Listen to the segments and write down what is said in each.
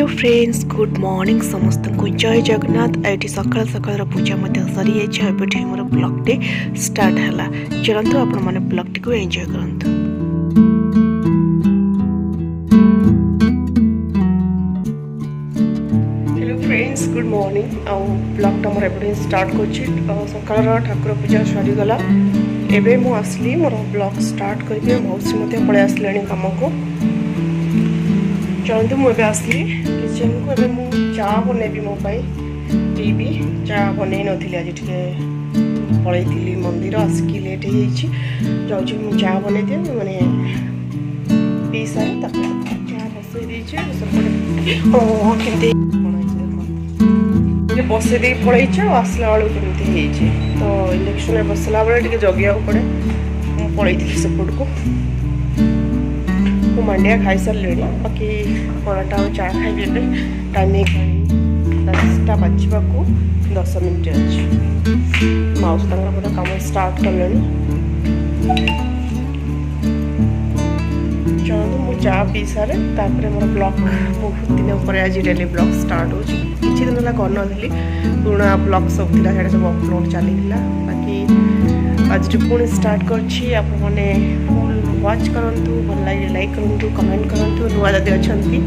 Friends good morning समस्त को जय जगन्नाथ। ये सकाल सकाल पूजा सरी जाए मोर ब्लॉग टे स्टार्ट है। चलतु आपण मैंने ब्लॉग टी को एंजॉय करंतु। Hello friends good morning. आउ ब्लॉग टा मोर एपटे स्टार्ट कर सकाल ठाकुर पूजा सरीगला। एबे मु आसली मोर ब्लॉग स्टार्ट करके मौसी मते पळे आसलेनी काम को। चलते मुझे आसली किचन को। एबे मु चा बनैबी मो पाई पीबी। चा बनै नथिली आज टिके पळैथिली मंदिर आसकी लेट हो जाउछि। मु चा बनै दे माने पी सारे तक चा बसै दै छै सपटे ओ केते ये बसै दे पळै छै। आसला वाला केते हे छै तो इलेक्शन में बसला वाला टिके जगिया पड़े। मु पळैथिली सपोर्ट को मंडिया खाई सारे। बाकी पराठा और चा खाइबे। टाइम 10टा बाजवा को 10 मिनट अच्छे। माउस पूरा काम स्टार्ट कले। चलो मु चा पी सारे मोर ब्लॉग बहुत दिन पर आज डेली ब्लॉग स्टार्ट हो। किसी दिन है कर नी पुराणा ब्लॉग सब थी सब अपलोड चली। बाकी आज पुणी स्टार्ट कर वाच करंतु भल लगे लाइक करंतु कमेंट करंतु। नुआ जदि अछंती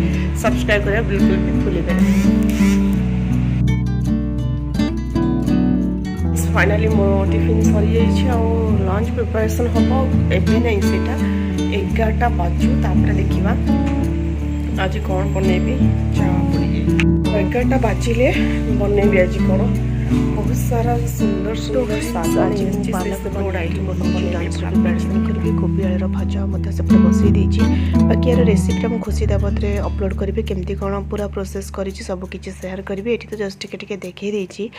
सब्सक्राइब करिया बिल्कुल भी भूलिबे। फाइनली मो टिफिन सरी जाइछि और लंच प्रिपरेशन हबो। एबे नहीं सेटा 11टा बाजू तापर देखिबा आज कोन बनेबी। चा पड़ी 11टा बाजिले बनेबी आज कोन। बहुत सारा सुंदर सुंदर कोबी आलूर भजा से बसई देछि। बाकी यार रेसिपीटा मुझे खुशी दावत अपलोड करेंगे केमती कौन पूरा प्रोसेस करी सब किसी शेयर करी। ये तो जस्ट टिके देखे देछि।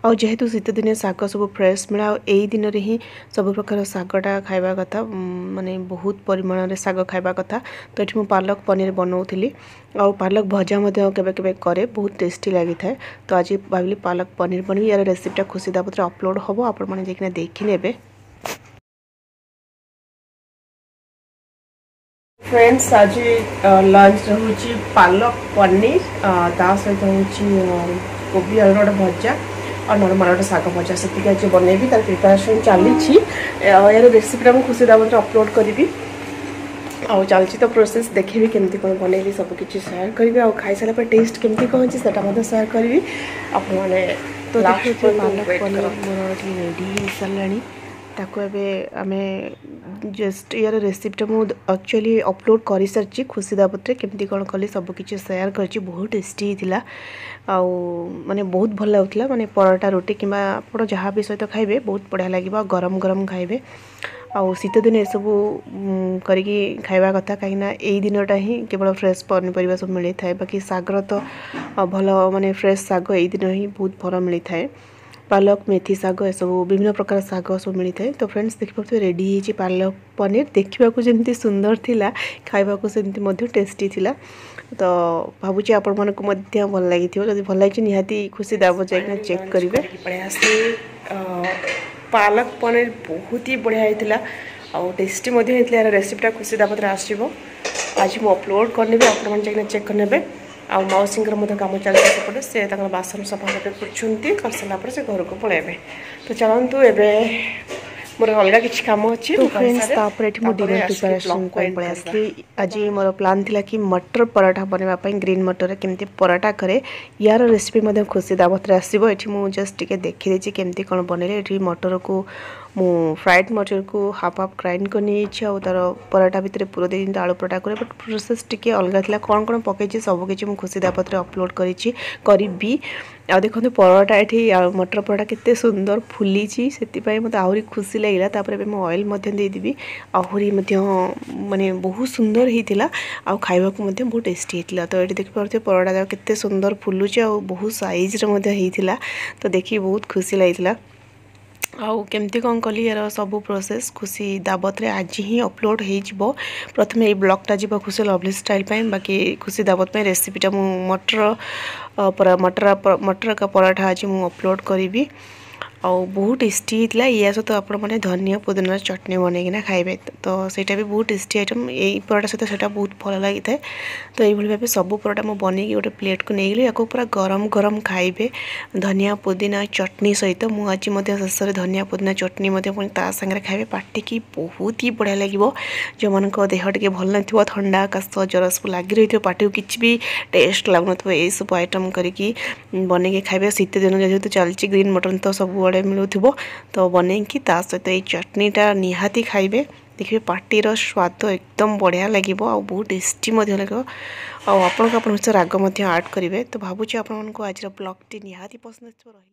और जेहेतु शीत दिने शाग सब फ्रेश मिला यही दिन में ही सब प्रकार शागटा खाइबा कथा माने बहुत परिमाण में शाग खाइबा कथा। तो ये मुझे पालक पनीर बनाऊली और पालक भजा केबे करे बहुत टेस्टी लगी था। तो आज भाविली पालक पनीर बनवी। यार रेसिपीटा खुशी दावत अपलोड हम आपण मैंने जाकिना देखी नेबे। फ्रेंड्स आज लंच रोची पालक पनीर ता सहित हूँ कोबी आलूर भजा और नॉर्मल शाग भजा से आज बनैबी। तार प्रिपरेशन चली। यार रेसिपीटा मुझे खुशी दावत अपलोड करी आउ चलती। तो प्रोसेस देखी केमती कौन बनैली सब किसी शेयर करी। आ खाई सारा टेस्ट केमती कौन अच्छे से शेयर करी आपण मैंने। तो पालक पनीर मोर रेडी हो सारे। ताको एबे आमे जस्ट यार रेसिपीटा मुझे एक्चुअली अपलोड कर सारी खुशी दावत केमती कौन कली सब किसी शेयर कर। बहुत टेस्टी होता आउ माने बहुत भल लगुला। माने पराठा रोटी कि आप जहाँ भी सहित खाइबे बहुत बढ़िया लगे। गरम गरम खाइबे आउ शीत दिन ये सब करके खाइबा कथा कहीं यही दिनटा ही केवल फ्रेश पनीपरिया सब मिली था। बाकी सागर तो भल माने फ्रेश साग यही दिन ही बहुत भल मिली था। पालक मेथी साग ये सब विभिन्न प्रकार साग सब मिली था। तो फ्रेंड्स देखिए रेडी है पालक पनीर। देखा जमी सुंदर थिला खाइबा को सेमती टेस्टी थिला। तो भावुँ आपण मन को भल लगी जब भल लगी निहाती खुशी दाव जाए चेक करेंगे। पालक पनीर बहुत ही बढ़िया होता और टेस्टी यार रेसिपीटा खुशी दावत आसो। आज मुझे अपलोड करने आप चेक करने। आ मौसी काम चलते सेपटे से बासन सफा सफी कर सारापर से घर को पलैबे। तो चलतु एबे मोर अलग किसी कम अच्छे। तो फ्रेंड्स डिनर प्रिपरेशन पलि आसली। आज मोर प्लान थिला कि मटर पराठा बनवाई ग्रीन मटर केमती पराठा करे यार रेसिपी खुशी दावत आसो। ये मुझे जस्ट टिके देखी केमती कौन बनैले। ये मटर को मु फ्राइड मटर को हाफ हाफ ग्राइंड कर नहीं और तार पराठा भितर पूरा दे आलू पराठा करे। बट प्रोसेस टिके अलग था कौन कौन पकई सब किसी मुझे खुशी दावत अपलोड करी। आ देखो पराठा ये मटर पराठा केते सुंदर फुली से मत आहरी खुशी लगे। तापर ऑयल देदेवी आहरी माने बहुत सुंदर होता आ खाइबा बहुत टेस्टी होता। तो ये देखिए पराठा केते सुंदर फुलुचे आ बहुत साइज होता। तो देखिए बहुत खुशी लगी। आउ केमती कौन कली यार सब प्रोसेस खुशी दावत आज ही अपलोड हो। प्रथम ये ब्लॉगटा जी खुशी लवली स्टाइल। बाकी खुशी दावत रेसिपीटा मटर का पराठा आज मुझे अपलोड करी। आउ बहुत टेस्टी होता या सहित आपण मैंने धनिया पुदीना चटनी बनईकिना खाइबे तो सेटा भी बहुत टेस्टी आइटम यही परोटा सहित सेटा बहुत भल लगी था। तो ये भाव सब परोटा मुझे बनईकी गोटे प्लेट को नहीं गली या पूरा गरम गरम खाइबे धनिया पुदीना चटनी सहित मुझे शेष में धनिया पुदीना चटनी पुणी ता सागर खाइबे पार्टी बहुत ही बढ़िया लगे जो मान देह टे भल न ठंडा काश जर सब लगी रही पार्टी को किसी भी टेस्ट लगुन ये सब आइटम करके बनईकी खाइबे शीत दिन जेहतु चलती ग्रीन मटन तो सब बड़े मिलूब तो बनईकी ता सहित ये चटनीटा निहाती खाइबे देखिए पार्टीर स्वाद एकदम बढ़िया लगे बहुत टेस्टी लगे आपन राग आड करेंगे तो भावुँ आपण आज ब्लॉग टी निहाती पसंद रही।